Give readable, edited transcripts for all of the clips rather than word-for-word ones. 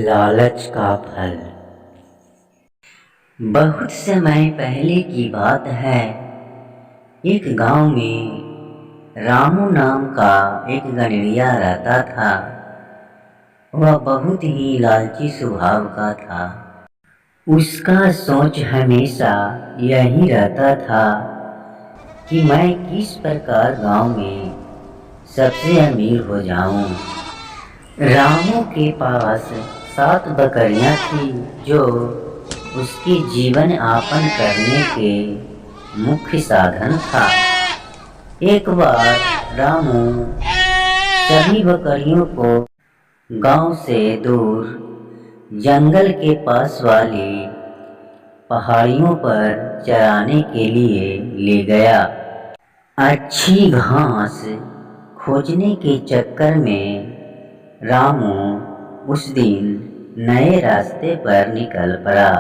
लालच का फल। बहुत समय पहले की बात है। एक गांव में रामू नाम का एक गणेरिया रहता था। वह बहुत ही लालची स्वभाव का था। उसका सोच हमेशा यही रहता था कि मैं किस प्रकार गांव में सबसे अमीर हो जाऊं। रामू के पास 7 बकरियां थी जो उसके जीवन यापन करने के मुख्य साधन था। एक बार रामू सभी बकरियों को गांव से दूर जंगल के पास वाली पहाड़ियों पर चराने के लिए ले गया। अच्छी घास खोजने के चक्कर में रामू उस दिन नए रास्ते पर निकल पड़ा।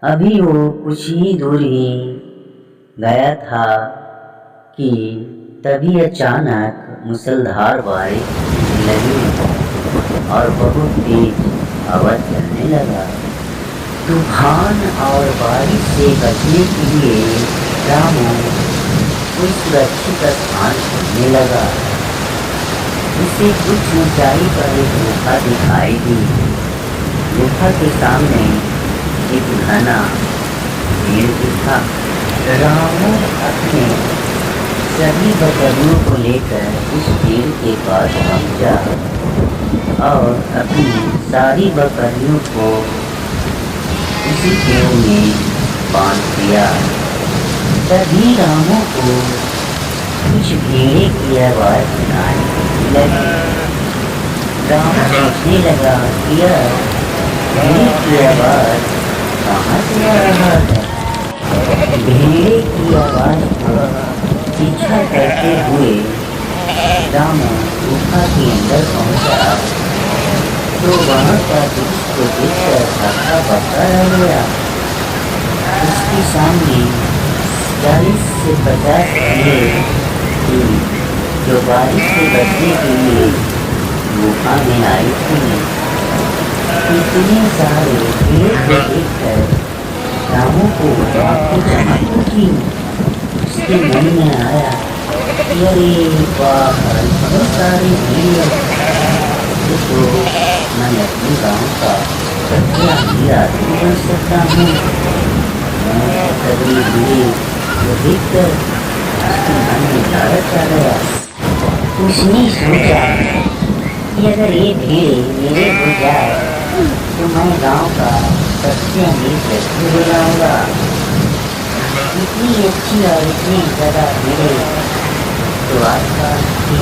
अभी वो कुछ ही दूर ही गया था कि तभी अचानक मूसलाधार बारिश होने लगी और बहुत तेज हवा चलने लगा। तूफान और बारिश से बचने के लिए रामू कोई सुरक्षित स्थान ढूंढने लगा। उसे कुछ ऊंचाई पर एक गुफा दिखाई दी। गुफा के सामने एक घना पेड़ दिखा। रामू अपने सभी बकरियों को लेकर उस पेड़ के पास पहुंचा और अपनी सारी बकरियों को उसी पेड़ में बांध दिया। तभी रामू को कुछ भेड़े की आवाज सुनाई लगी। रामू सोचने लगा कि यह भेड़े की आवाज कहाँ से आ रहा है। भेड़े की आवाज को पीछा करते हुए रामू गुफा के अंदर पहुंचा तो वहाँ का दृश्य को देखकर हक्का-बक्का रह गया। उसके सामने 40 से 50 भेड़े थी जो बारिश से बचने के लिए गुफा में आई थी। इतने सारे भेड़े को देखकर रामू को आंखें चमक उठी। उसके मन में आया कि अरे वाह, इतने सारे भेड़े तो मैं अपने गाँव का सबसे अमीर आदमी बन सकता हूँ। मैं सभी भेड़े को देखकर उसके मन में लालच आ गया। उसने सोचा कि अगर ये भेड़े मेरे हो जाए तो मैं गांव का सबसे अमीर व्यक्ति हो जाऊंगा। इतनी अच्छी और इतनी ज़्यादा भेड़े तो आसपास के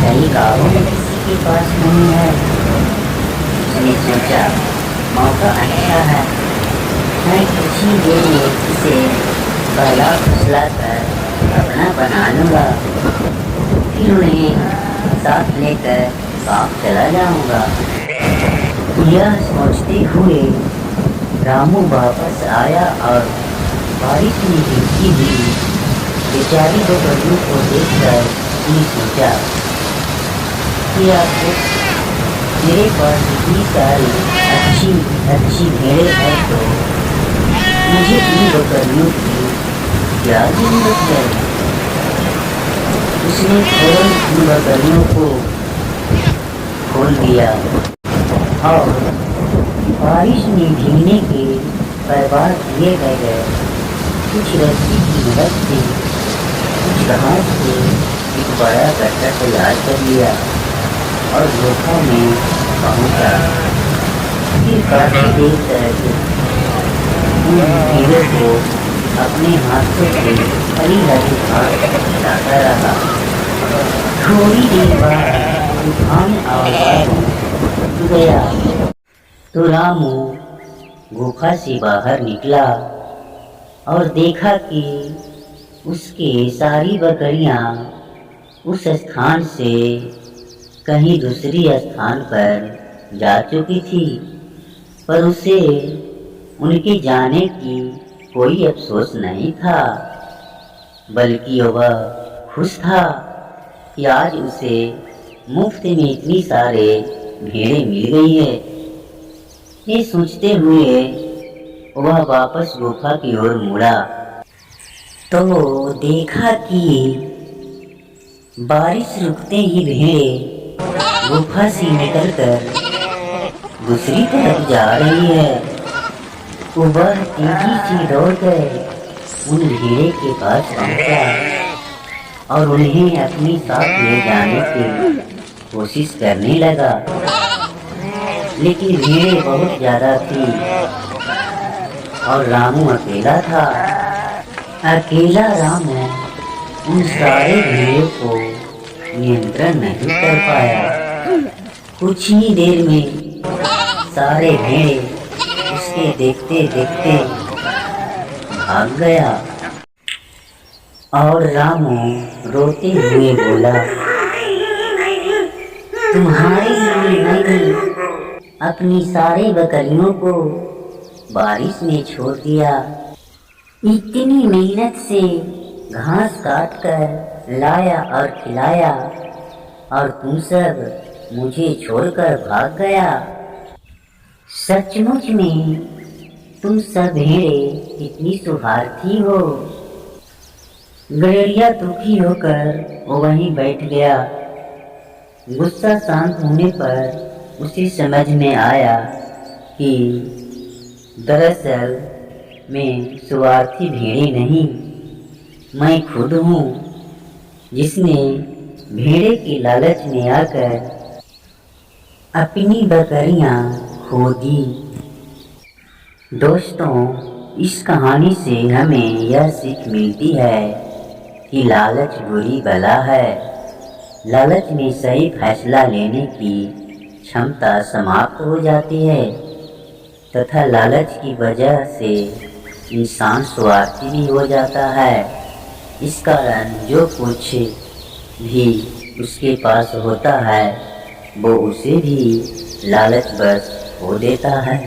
कई गाँवों में किसी के पास नहीं है। उसने सोचा मौका अच्छा है, मैं कुछ ही देर में इसे बहला फुसला कर अपना बना लूँगा, फिर उन्हें साथ लेकर गाँव चला जाऊँगा। यह सोचते हुए रामू वापस आया और बारिश में भीगती हुई बेचारी बकरियों को देखकर उसने सोचा कि आपको मेरे पास इतनी सारी अच्छी भेड़ें हैं तो मुझे इन बकरियों की क्या जरूरत है। उसने फौरन इन बकरियों को खोल दिया और बारिश में भीगने के बर्बाद किए गए कुछ रस्सी की मदद से कुछ घास से एक बड़ा गड्ढा तैयार कर लिया और गुफा में पहुंचा। फिर काफी देर तक उन भेड़ों को अपने हाथों से हरी हरी घास खिलाता रहा। थोड़ी देर बाद तूफान और बारिश रुक गया तो रामू गुफा से बाहर निकला और देखा कि उसके सारी बकरियां उस स्थान से कहीं दूसरी स्थान पर जा चुकी थी, पर उसे उनके जाने की कोई अफसोस नहीं था, बल्कि वह खुश था कि आज उसे मुफ्त में इतनी सारे भेड़ें मिल गई है। ये सोचते हुए वह वापस गुफा की ओर मुड़ा तो देखा कि बारिश रुकते ही भेड़ें गुफा से निकलकर दूसरी तरफ जा रही है। वह तेजी से दौड़कर उन भेड़े के पास पहुंचा और उन्हें अपने साथ ले जाने की कोशिश करने लगा, लेकिन भीड़ें बहुत ज्यादा थी और रामू अकेला था। अकेला रामू उन सारे भेड़ों को नियंत्रण नहीं कर पाया। कुछ ही देर में सारे भेड़े उसके देखते देखते भाग गया और रामू रोते हुए बोला, तुम्हारे लिए मैंने अपनी सारी बकरियों को बारिश में छोड़ दिया। इतनी मेहनत से घास काट कर लाया और खिलाया और तुम सब मुझे छोड़कर भाग गया। सचमुच में तुम सब भेड़ें कितनी स्वार्थी हो। गड़ेरिया दुखी होकर वहीं बैठ गया। गुस्सा शांत होने पर उसे समझ में आया कि दरअसल मैं स्वार्थी भेड़े नहीं, मैं खुद हूँ जिसने भेड़े के लालच में आकर अपनी बकरियां खो दी। दोस्तों, इस कहानी से हमें यह सीख मिलती है कि लालच बुरी बला है। लालच में सही फैसला लेने की क्षमता समाप्त हो जाती है तथा लालच की वजह से इंसान स्वार्थी भी हो जाता है। इस कारण जो कुछ भी उसके पास होता है वो उसे भी लालच बस हो देता है।